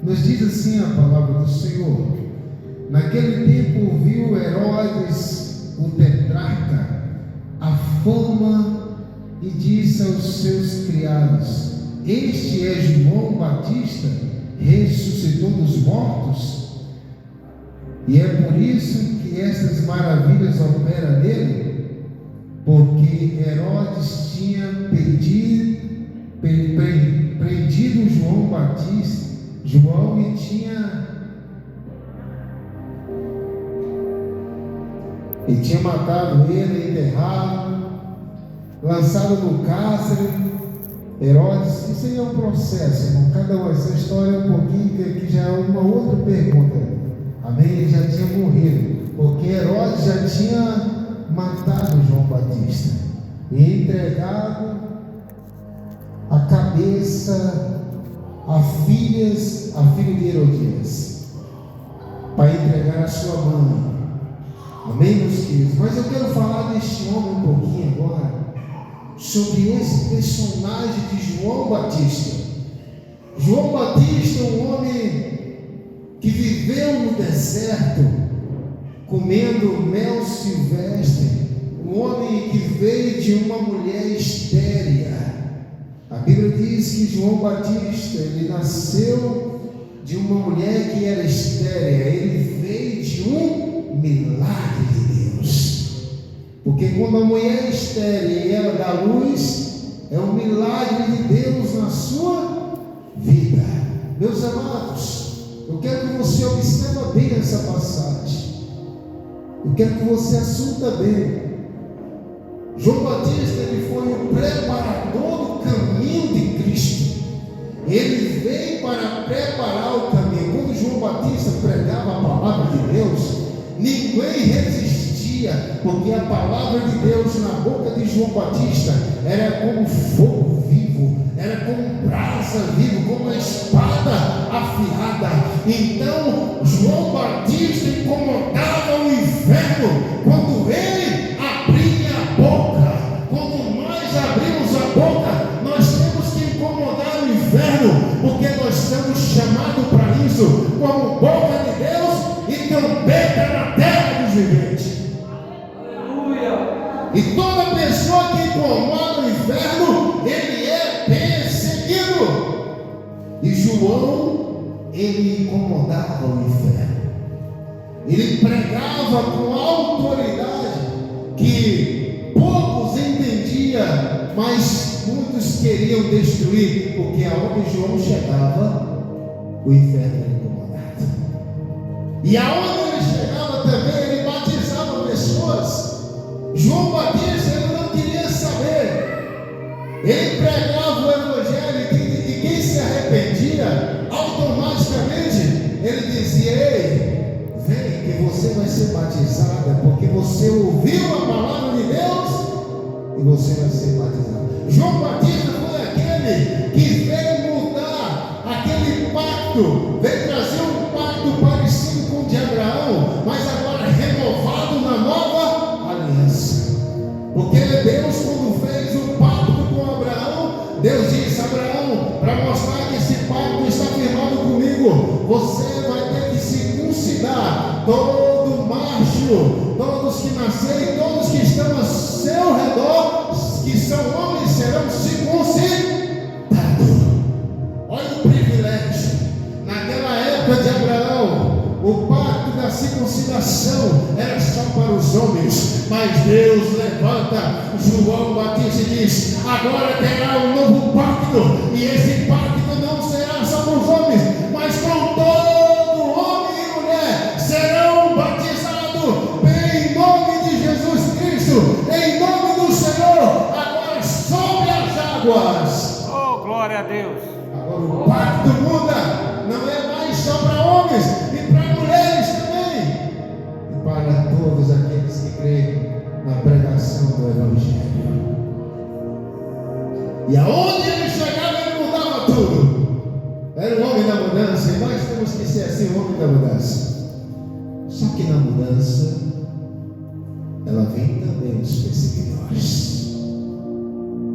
Nos diz assim a palavra do Senhor: naquele tempo viu Herodes, o tetrarca, a fama e disse aos seus criados: este é João Batista, ressuscitou dos mortos, e é por isso que estas maravilhas operam nele, porque Herodes tinha prendido João Batista, João, e tinha matado ele, enterrado, lançado no cárcere. Herodes, isso aí é um processo, irmão. Cada uma, essa história é um pouquinho, que aqui já é uma outra pergunta. Amém? Ele já tinha morrido, porque Herodes já tinha matado João Batista e entregado a cabeça a filha de Herodias, para entregar a sua mãe. Amém, meus queridos? Mas eu quero falar deste homem um pouquinho agora, sobre esse personagem de João Batista. João Batista, um homem que viveu no deserto, comendo mel silvestre, um homem que veio de uma mulher estéria. A Bíblia diz que João Batista, ele nasceu de uma mulher que era estéria, ele veio de um milagre de Deus, porque quando a mulher é estéril e ela dá luz, é um milagre de Deus na sua vida. Meus amados, eu quero que você observe bem essa passagem, eu quero que você assunta bem. João Batista, ele foi o preparador do caminho de Cristo. Ele veio para preparar o caminho. Quando João Batista pregava a palavra de Deus, ninguém resistia, porque a palavra de Deus na boca de João Batista era como fogo vivo, era como brasa viva, como uma espada afiada. Então João Batista incomodava o inferno quando ele abria a boca. Quando nós abrimos a boca, nós temos que incomodar o inferno, porque nós somos chamados para isso, como boca de Deus e trombeta na terra dos viventes. Aleluia! E toda pessoa que incomoda o inferno, ele é perseguido. E João, ele incomodava o inferno. Ele pregava com autoridade que poucos entendiam, mas muitos queriam destruir, porque aonde João chegava, o inferno era incomodado. E aonde ele chegava também, ele batizava pessoas. João Batista, ele não queria saber. Ele pregava o evangelho e quem se arrependia, automaticamente ele dizia: ei, vem que você vai ser batizada, porque você ouviu a palavra de Deus e você vai ser batizado. João Batista foi aquele que veio mudar aquele pacto, veio trazer um pacto parecido com o de Abraão, mas agora renovado na nova aliança. Porque Deus, quando fez um pacto com Abraão, Deus disse: Abraão, para mostrar que esse pacto está firmado comigo, você vai ter que circuncidar todo macho, todos que nascerem, todos que estão ao seu redor, que são homens, serão circuncidados. Olha o privilégio. Naquela época de Abraão, o pacto da circuncidação era só para os homens, mas Deus levanta João Batista e diz: agora terá um novo pacto, e esse pacto não será só para os homens, mas com todo homem e mulher serão batizados em nome de Jesus Cristo, em nome do Senhor, agora sobre as águas. Oh, glória a Deus. Agora o pacto muda, não é mais só para homens e para mulheres também, e para todos aqueles que creem na pregação do Evangelho. E aonde ele chegava, ele mudava tudo. Era o homem da mudança, e nós temos que ser assim, o homem da mudança. Só que na mudança, ela vem também os perseguidores.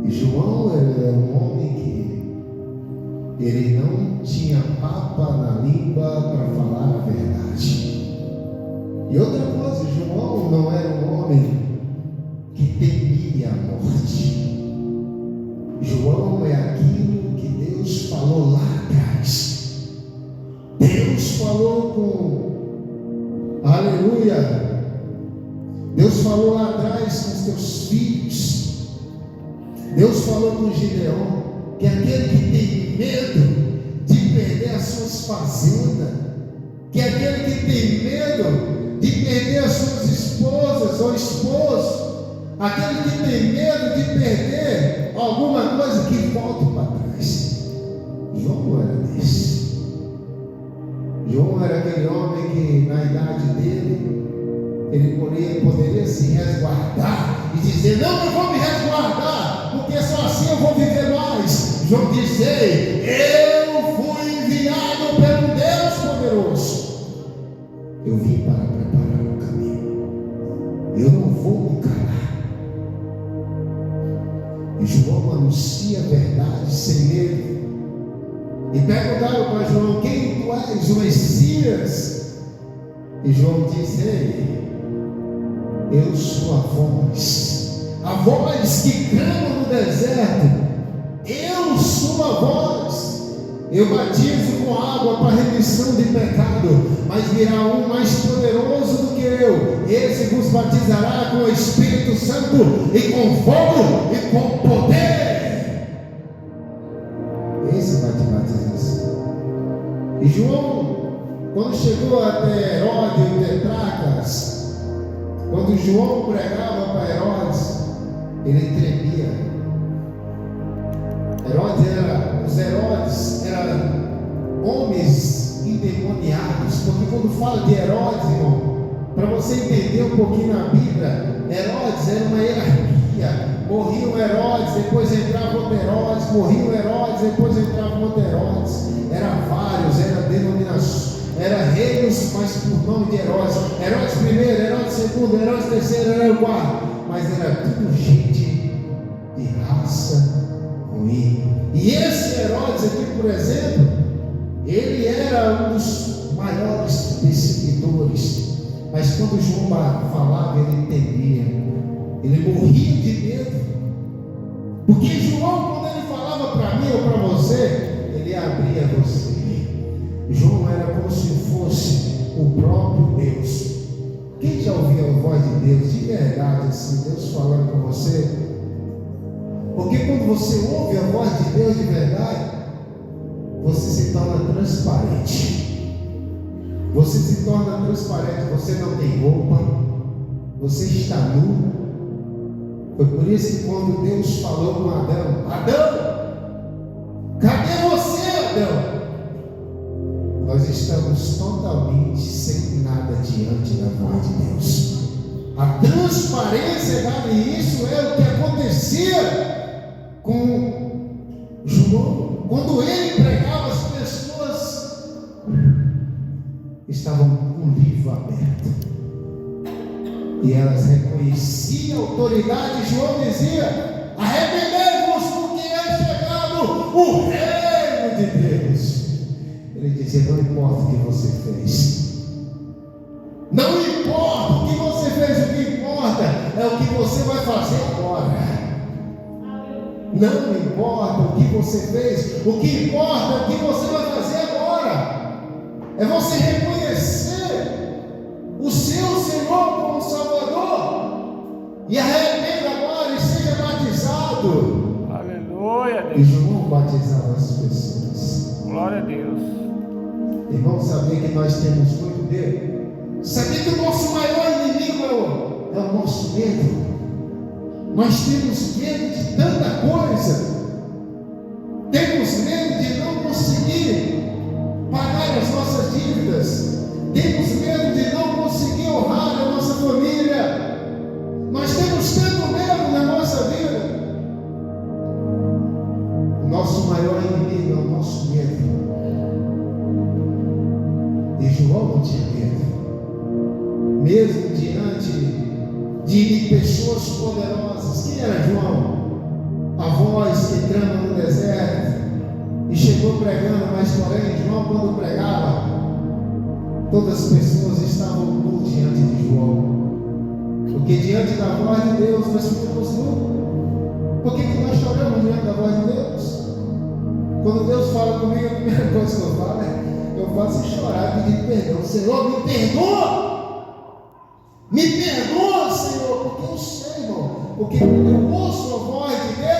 E João era um homem que ele não tinha papa na língua para falar a verdade. E outra coisa, João não era um homem que temia a morte. João é aquilo que Deus falou lá atrás. Deus falou com, aleluia, Deus falou lá atrás com os teus filhos. Deus falou com Gideão que aquele que tem medo de perder as suas fazendas, que aquele que tem medo de perder as suas esposas ou esposos, aquele que tem medo de perder alguma coisa que volte para trás. João não era desse. João era aquele homem que na idade dele ele poderia se resguardar e dizer: não, eu vou me resguardar, porque só assim eu vou viver mais. João disse: ei, eu fui enviado pelo Deus poderoso, eu vim para preparar o caminho, eu não vou me calar. E João anuncia a verdade sem medo. E perguntaram para João: quem tu és, o Messias? E João disse: ei, eu sou a voz que clama no deserto. Eu sou a voz. Eu batizo com água para remissão de pecado, mas virá um mais poderoso do que eu. Esse vos batizará com o Espírito Santo e com fogo e com poder. Esse vai te batizar. E João, quando chegou até Herodes e Tetrarcas, quando João pregava para Herodes, ele tremia. Os Herodes eram homens endemoniados, porque quando fala de Herodes, irmão, para você entender um pouquinho na Bíblia, Herodes era uma hierarquia. Morria um Herodes, depois entrava outro Herodes, morria um Herodes, depois entrava outro Herodes. Era vários, era denominações, era reinos, mas por nome de Herodes. Herodes primeiro, Herodes segundo, Herodes terceiro, Herodes quarto. Mas era tudo gente de raça ruim. E esse Herodes aqui, por exemplo, ele era um dos maiores perseguidores. Mas quando João falava, ele temia, ele morria de medo. Porque João, quando ele falava para mim ou para você, ele abria você. João era como se fosse o próprio Deus. Quem já ouviu a voz de Deus de verdade, assim, Deus falando com você? Porque quando você ouve a voz de Deus de verdade, você se torna transparente. Você se torna transparente. Você não tem roupa, você está nu. Foi por isso que quando Deus falou com Adão: Adão, cadê você, Adão? Nós estamos totalmente sem nada diante da voz de Deus. A transparência dada, e isso é o que acontecia com João. Quando ele pregava, as pessoas estavam com o livro aberto e elas reconheciam a autoridade. João dizia: arrependei-vos, porque é chegado o reino de Deus. Ele dizia: não importa o que você fez, não importa o que você fez, o que importa é o que você vai fazer agora. Não importa o que você fez, o que importa é o que você vai fazer agora. É você reconhecer o seu Senhor como Salvador e arrependa agora e seja batizado. Aleluia, Deus. E João batizava as pessoas. Glória a Deus. Irmão, sabia que nós temos muito medo? Sabia que o nosso maior inimigo é o nosso medo? Nós temos medo de tanta coisa. Temos medo de não conseguir pagar as nossas dívidas. Temos medo de não conseguir honrar a nossa família. Nós temos tanto medo na nossa vida. O nosso maior inimigo é o nosso medo. E João não tinha medo. Mesmo diante de pessoas poderosas. Quem era João? A voz que clama no deserto. E chegou pregando, mas porém João, quando pregava, Todas as pessoas estavam nu diante de João. Porque diante da voz de Deus nós ficamos nus. Por que nós choramos diante da voz de Deus? Quando Deus fala comigo, a primeira coisa que eu falo é: eu faço chorar, pedir perdão. Senhor, me perdoa! Me perdoa, Senhor, porque eu sei, irmão. Porque quando eu ouço a voz de Deus,